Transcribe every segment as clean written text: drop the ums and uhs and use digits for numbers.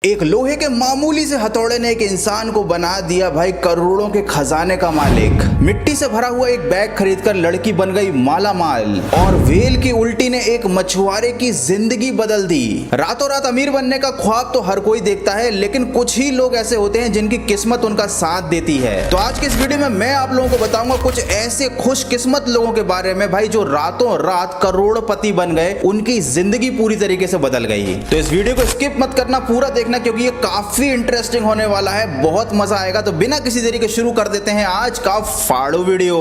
एक लोहे के मामूली से हथौड़े ने एक इंसान को बना दिया भाई करोड़ों के खजाने का मालिक। मिट्टी से भरा हुआ एक बैग खरीदकर लड़की बन गई माला माल। और वेल की उल्टी ने एक मछुआरे की जिंदगी बदल दी। रातों रात अमीर बनने का ख्वाब तो हर कोई देखता है, लेकिन कुछ ही लोग ऐसे होते हैं जिनकी किस्मत उनका साथ देती है। तो आज के इस वीडियो में मैं आप लोगों को बताऊंगा कुछ ऐसे खुशकिस्मत लोगों के बारे में भाई जो रातों रात करोड़पति बन गए, उनकी जिंदगी पूरी तरीके से बदल गई। तो इस वीडियो को स्किप मत करना, पूरा देखना क्योंकि ये काफी इंटरेस्टिंग होने वाला है, बहुत मजा आएगा। तो बिना किसी देरी के शुरू कर देते हैं आज का फाड़ो वीडियो।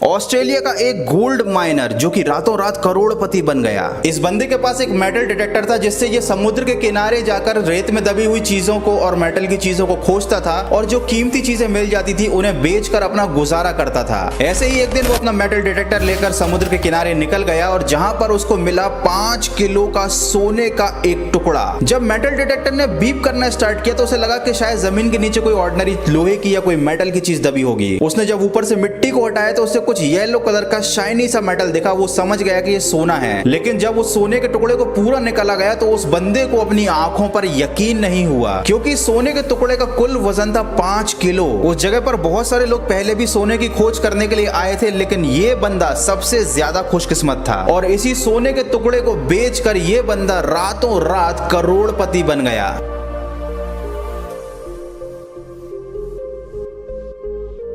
ऑस्ट्रेलिया का एक गोल्ड माइनर जो कि रातों रात करोड़पति बन गया। इस बंदे के पास एक मेटल डिटेक्टर था जिससे ये समुद्र के किनारे जाकर रेत में दबी हुई चीजों को और मेटल की चीजों को खोजता था और जो कीमती चीजें मिल जाती थी उन्हें बेचकर अपना गुजारा करता था। ऐसे ही एक दिन वो अपना मेटल डिटेक्टर लेकर समुद्र के किनारे निकल गया और जहां पर उसको मिला 5 किलो का सोने का एक टुकड़ा। जब मेटल डिटेक्टर ने बीप करना स्टार्ट किया तो उसे लगा कि शायद जमीन के नीचे कोई ऑर्डिनरी लोहे की या कोई मेटल की चीज दबी होगी। उसने जब ऊपर से मिट्टी को हटाया तो उससे कुछ येलो कलर का शाइनी सा मेटल दिखा। वो समझ गया कि ये सोना है, लेकिन जब उस सोने के टुकड़े को पूरा निकाला गया तो उस बंदे को अपनी आंखों पर यकीन नहीं हुआ, क्योंकि सोने के टुकड़े का कुल वजन था 5 किलो। उस जगह पर बहुत सारे लोग पहले भी सोने की खोज करने के लिए आए थे, लेकिन ये बंदा सबसे ज्यादा खुशकिस्मत था और इसी सोने के टुकड़े को बेचकर ये बंदा रातों रात करोड़पति बन गया।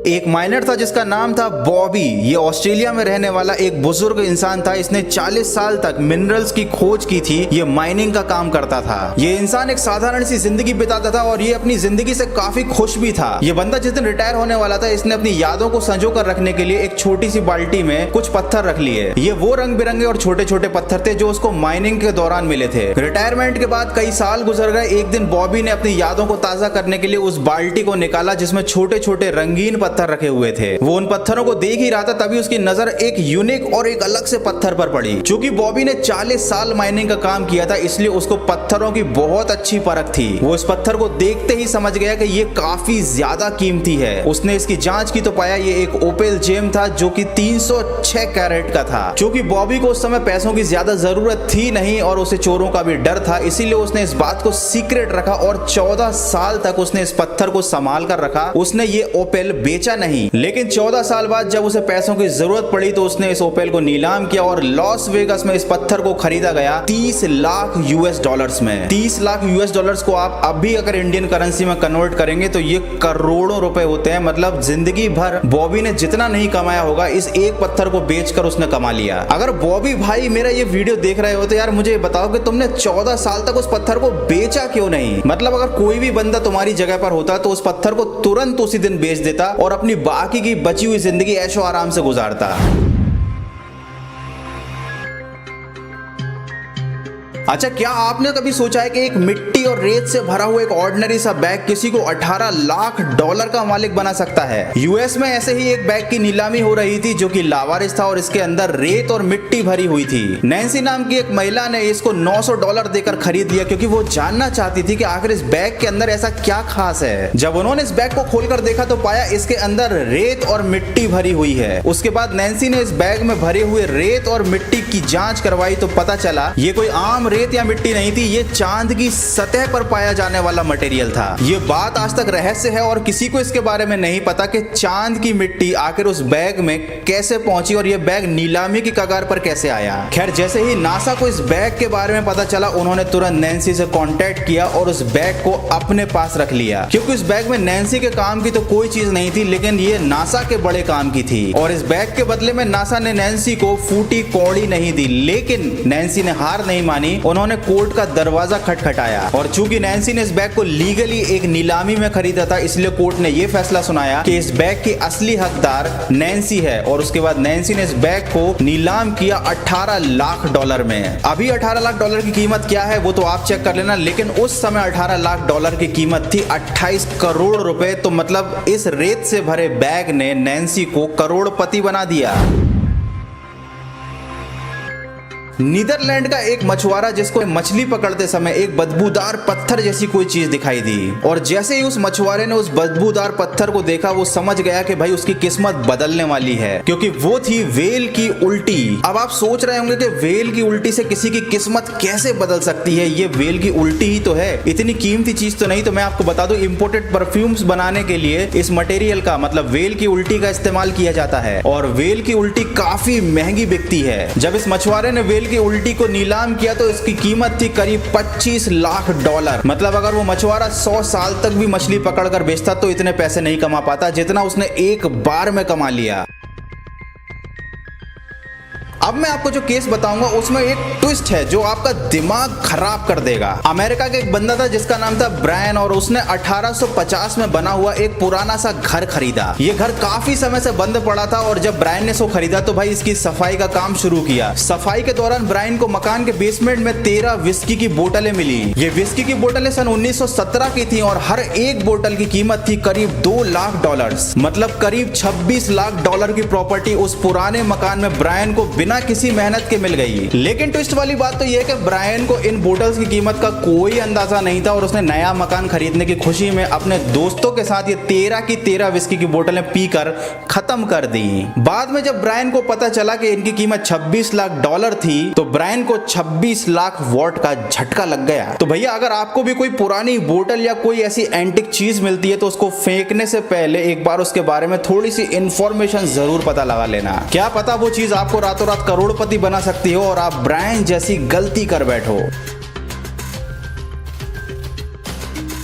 एक माइनर था जिसका नाम था बॉबी। ये ऑस्ट्रेलिया में रहने वाला एक बुजुर्ग इंसान था। इसने 40 साल तक मिनरल्स की खोज की थी। ये माइनिंग का काम करता था। ये इंसान एक साधारण सी जिंदगी बिताता था और ये अपनी जिंदगी से काफी खुश भी था। ये बंदा जिस दिन रिटायर होने वाला था, इसने अपनी यादों को संजो कर रखने के लिए एक छोटी सी बाल्टी में कुछ पत्थर रख लिए। ये वो रंग बिरंगे और छोटे छोटे पत्थर थे जो उसको माइनिंग के दौरान मिले थे। रिटायरमेंट के बाद कई साल गुजर गए। एक दिन बॉबी ने अपनी यादों को ताजा करने के लिए उस बाल्टी को निकाला जिसमें छोटे छोटे रंगीन पत्थर रखे हुए थे। वो उन पत्थरों को देख ही रहा था, तभी उसकी नजर एक यूनिक और एक अलग से पत्थर पर पड़ी। चूंकि बॉबी ने 40 साल माइनिंग का काम किया था, इसलिए उसको पत्थरों की बहुत अच्छी परख थी। वो इस पत्थर को देखते ही समझ गया कि ये काफी ज्यादा कीमती है। उसने इसकी जांच की तो पाया ये एक ओपेल जेम था जो कि 306 कैरेट का था। क्योंकि बॉबी को उस समय पैसों की ज्यादा जरूरत थी नहीं और उसे चोरों का भी डर था, इसीलिए उसने इस बात को सीक्रेट रखा और 14 साल तक उसने इस पत्थर को संभाल कर रखा। उसने ये ओपेल बेचा नहीं, लेकिन 14 साल बाद जब उसे पैसों की जरूरत पड़ी तो उसने इस ओपेल को नीलाम किया और लॉस वेगास में इस पत्थर को खरीदा गया 30 लाख यूएस डॉलर्स में। 30 लाख यूएस डॉलर्स को आप अभी अगर इंडियन करेंसी में कन्वर्ट करेंगे तो ये करोड़ों रुपए होते हैं। मतलब जिंदगी भर बॉबी ने जितना नहीं कमाया होगा, इस एक पत्थर को बेचकर उसने कमा लिया। अगर बॉबी भाई मेरा ये वीडियो देख रहे हो तो यार मुझे बताओ कि तुमने 14 साल तक उस पत्थर को बेचा क्यों नहीं। मतलब अगर कोई भी बंदा तुम्हारी जगह पर होता तो उस पत्थर को तुरंत उसी दिन बेच देता और अपनी बाकी की बची हुई जिंदगी ऐशो आराम से गुजारता। अच्छा, क्या आपने कभी सोचा है कि एक मिट्टी और रेत से भरा हुआ एक ऑर्डिनरी सा बैग किसी को 18 लाख डॉलर का मालिक बना सकता है। यूएस में ऐसे ही एक बैग की नीलामी हो रही थी जो कि लावारिस था और इसके अंदर रेत और मिट्टी भरी हुई थी। नैन्सी नाम की एक महिला ने इसको $900 देकर खरीद लिया क्योंकि वो जानना चाहती थी कि आखिर इस बैग के अंदर ऐसा क्या खास है। जब उन्होंने इस बैग को खोलकर देखा तो पाया इसके अंदर रेत और मिट्टी भरी हुई है। उसके बाद नैन्सी ने इस बैग में भरे हुए रेत और मिट्टी की जांच करवाई तो पता चला ये कोई आम रेत या मिट्टी नहीं थी, ये चांद की सतह पर पाया जाने वाला मटेरियल था। ये बात आज तक रहस्य है और किसी को इसके बारे में नहीं पता कि चांद की मिट्टी आखिर उस बैग में कैसे पहुंची और ये बैग नीलामी की कगार पर कैसे आया। खैर, जैसे ही नासा को इस बैग के बारे में पता चला, उन्होंने तुरंत नैन्सी से कांटेक्ट किया और उस बैग को अपने पास रख लिया। क्योंकि उस बैग में नैन्सी के काम की तो कोई चीज नहीं थी, लेकिन ये नासा के बड़े काम की थी। और इस बैग के बदले में नासा ने नैन्सी को फूटी कौड़ी नहीं दी, लेकिन नैन्सी ने हार नहीं मानी। उन्होंने कोर्ट का दरवाजा खटखटाया और चूंकि नैन्सी ने इस बैग को लीगली एक नीलामी में खरीदा था, इसलिए कोर्ट ने यह फैसला सुनाया कि इस बैग की असली हकदार नैन्सी है। और उसके बाद नैन्सी ने इस बैग को नीलाम किया 18 लाख डॉलर में। अभी 18 लाख डॉलर की कीमत क्या है वो तो आप चेक कर लेना, लेकिन उस समय 18 लाख डॉलर की कीमत थी 28 करोड़ रुपए। तो मतलब इस रेत से भरे बैग ने नैन्सी को करोड़पति बना दिया। नीदरलैंड का एक मछुआरा जिसको मछली पकड़ते समय एक बदबूदार पत्थर जैसी कोई चीज दिखाई दी, और जैसे ही उस मछुआरे ने उस बदबूदार पत्थर को देखा वो समझ गया कि भाई उसकी किस्मत बदलने वाली है, क्योंकि वो थी व्हेल की उल्टी। अब आप सोच रहे होंगे कि व्हेल की उल्टी से किसी की किस्मत कैसे बदल सकती है, ये व्हेल की उल्टी ही तो है, इतनी कीमती चीज तो नहीं। तो मैं आपको बता दूं, इंपोर्टेड परफ्यूम्स बनाने के लिए इस मटेरियल का मतलब व्हेल की उल्टी का इस्तेमाल किया जाता है, और व्हेल की उल्टी काफी महंगी बिकती है। जब इस मछुआरे ने व्हेल की उल्टी को नीलाम किया तो इसकी कीमत थी करीब $25 लाख। मतलब अगर वो मछुआरा 100 साल तक भी मछली पकड़कर बेचता तो इतने पैसे नहीं कमा पाता जितना उसने एक बार में कमा लिया। अब मैं आपको जो केस बताऊंगा उसमें एक ट्विस्ट है जो आपका दिमाग खराब कर देगा। अमेरिका का एक बंदा था जिसका नाम था ब्रायन, और उसने 1850 में बना हुआ एक पुराना सा घर खरीदा। ये घर काफी समय से बंद पड़ा था, और जब ब्रायन ने इसको खरीदा तो भाई इसकी सफाई का काम शुरू किया। सफाई के दौरान ब्रायन को मकान के बेसमेंट में 13 विस्की की बोतलें मिली। ये विस्की की बोतलें सन 1917 की थी, और हर एक बोतल की कीमत थी करीब $2 लाख। मतलब करीब $26 लाख की प्रॉपर्टी उस पुराने मकान में ब्रायन को बिना किसी मेहनत के मिल गई। लेकिन ट्विस्ट वाली बात तो यह है कि ब्रायन को इन बोतल्स की कीमत का कोई अंदाजा नहीं था, और उसने नया मकान खरीदने की खुशी में अपने दोस्तों के साथ ये 13 की 13 विस्की की बोतलें पीकर खत्म कर दी। बाद में जब ब्रायन को पता चला कि इनकी कीमत $26 लाख थी तो ब्रायन को 26 लाख वॉट का झटका लग गया। तो भैया अगर आपको भी कोई पुरानी बोतल या कोई ऐसी एंटिक चीज मिलती है तो उसको फेंकने से पहले एक बार उसके बारे में थोड़ी सी इंफॉर्मेशन जरूर पता लगा लेना। क्या पता वो चीज आपको रातों रात करोड़पति बना सकती हो और आप ब्रायन जैसी गलती कर बैठो।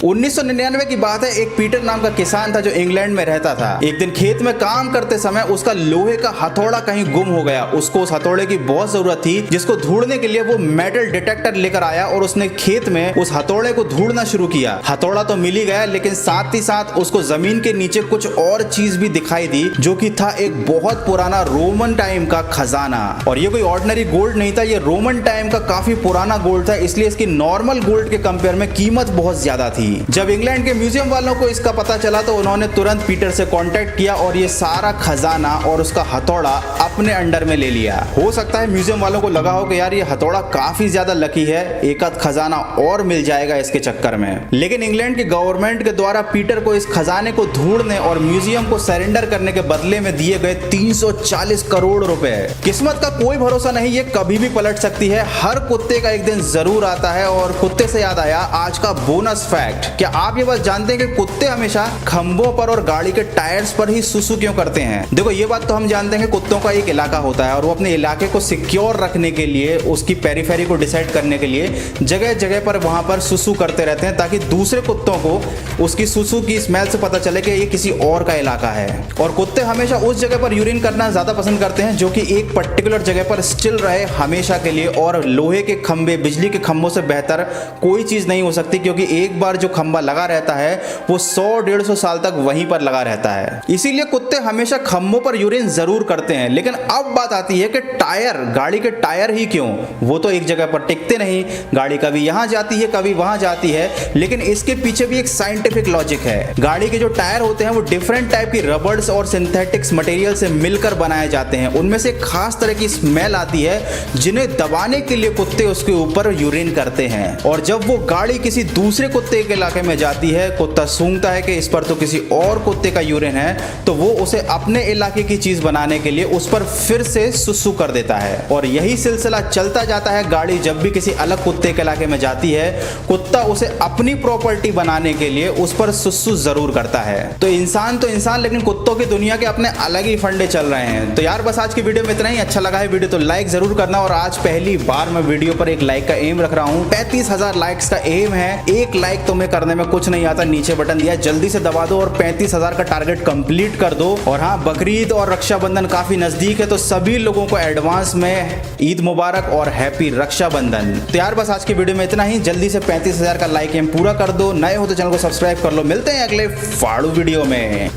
1999 की बात है। एक पीटर नाम का किसान था जो इंग्लैंड में रहता था। एक दिन खेत में काम करते समय उसका लोहे का हथौड़ा कहीं गुम हो गया। उसको उस हथौड़े की बहुत जरूरत थी, जिसको ढूंढने के लिए वो मेटल डिटेक्टर लेकर आया और उसने खेत में उस हथौड़े को ढूंढना शुरू किया। हथौड़ा तो मिल ही गया, लेकिन साथ ही साथ उसको जमीन के नीचे कुछ और चीज भी दिखाई दी, जो कि था एक बहुत पुराना रोमन टाइम का खजाना। और ये कोई ऑर्डिनरी गोल्ड नहीं था, ये रोमन टाइम का काफी पुराना गोल्ड था, इसलिए इसकी नॉर्मल गोल्ड के कंपेयर में कीमत बहुत ज्यादा थी। जब इंग्लैंड के म्यूजियम वालों को इसका पता चला तो उन्होंने तुरंत पीटर से कांटेक्ट किया और ये सारा खजाना और उसका हथौड़ा अपने अंडर में ले लिया। हो सकता है म्यूजियम वालों को लगा हो कि यार ये हथौड़ा काफी ज्यादा लकी है, एक आध खजाना और मिल जाएगा इसके चक्कर में। लेकिन इंग्लैंड की गवर्नमेंट के द्वारा पीटर को इस खजाने को ढूंढने और म्यूजियम को सरेंडर करने के बदले में दिए गए 340 करोड़ रुपए। किस्मत का कोई भरोसा नहीं, ये कभी भी पलट सकती है। हर कुत्ते का एक दिन जरूर आता है। और कुत्ते से याद आया आज का बोनस फैक्ट। क्या आप ये बात जानते हैं कि कुत्ते हमेशा खंभों पर और गाड़ी के टायर्स पर ही सुसु क्यों करते हैं? देखो ये बात तो हम जानते हैं कि कुत्तों का एक इलाका होता है और वो अपने इलाके को सिक्योर रखने के लिए, उसकी पेरिफेरी को डिसाइड करने के लिए जगह जगह पर वहां पर सुसु करते रहते हैं, ताकि दूसरे कुत्तों को उसकी सुसु की स्मेल से पता चले कि ये किसी और का इलाका है। और कुत्ते हमेशा उस जगह पर यूरिन करना ज्यादा पसंद करते हैं जो कि एक पर्टिकुलर जगह पर स्टिल रहे हमेशा के लिए। और लोहे के खंभे, बिजली के खंभों से बेहतर कोई चीज नहीं हो सकती, क्योंकि एक बार जो खंभा लगा रहता है वो 100-150 साल तक वहीं पर लगा रहता है। इसीलिए कुत्ते हमेशा खंभों पर यूरिन जरूर करते हैं। लेकिन अब बात आती है कि टायर, गाड़ी के टायर ही क्यों? वो तो एक जगह पर टिकते नहीं, गाड़ी कभी यहां जाती है कभी वहां जाती है। लेकिन इसके पीछे भी एक साइंटिफिक लॉजिक है। गाड़ी के जो टायर होते हैं वो डिफरेंट टाइप की रबर्स और सिंथेटिक्स मटेरियल से मिलकर बनाए जाते हैं। उनमें से खास तरह की स्मेल आती है जिन्हें दबाने के लिए कुत्ते उसके ऊपर यूरिन करते हैं। और जब वो गाड़ी किसी दूसरे कुत्ते के इलाके में जाती है, कुत्ता सूंघता है कि इस पर तो किसी और कुत्ते का यूरिन है, तो वो उसे अपने इलाके की चीज बनाने के लिए उस पर फिर से सुसु कर देता है। और यही सिलसिला चलता जाता है। गाड़ी जब भी किसी अलग कुत्ते के इलाके में जाती है, कुत्ता उसे अपनी प्रॉपर्टी बनाने के लिए उस पर सुसु जरूर करता है। तो इंसान, लेकिन कुत्तों की दुनिया के अपने अलग ही फंडे चल रहे हैं। तो यार बस आज की वीडियो में इतना ही। अच्छा लगा है वीडियो तो लाइक जरूर करना। और आज पहली बार मैं वीडियो पर एक लाइक का एम रख रहा हूँ। 35,000 लाइक्स का एम है। एक लाइक तुम्हें करने में कुछ नहीं आता, नीचे बटन दिया, जल्दी से दबा दो और 35,000 का टारगेट कंप्लीट कर दो। और हाँ, बकरीद और रक्षाबंधन काफी नजदीक है, तो सभी लोगों को एडवांस में ईद मुबारक और हैप्पी रक्षाबंधन। तो यार बस आज की वीडियो में इतना ही। जल्दी से 35,000 का लाइक एम पूरा कर दो। नए हो तो चैनल को सब्सक्राइब कर लो। मिलते हैं अगले फाड़ू वीडियो में।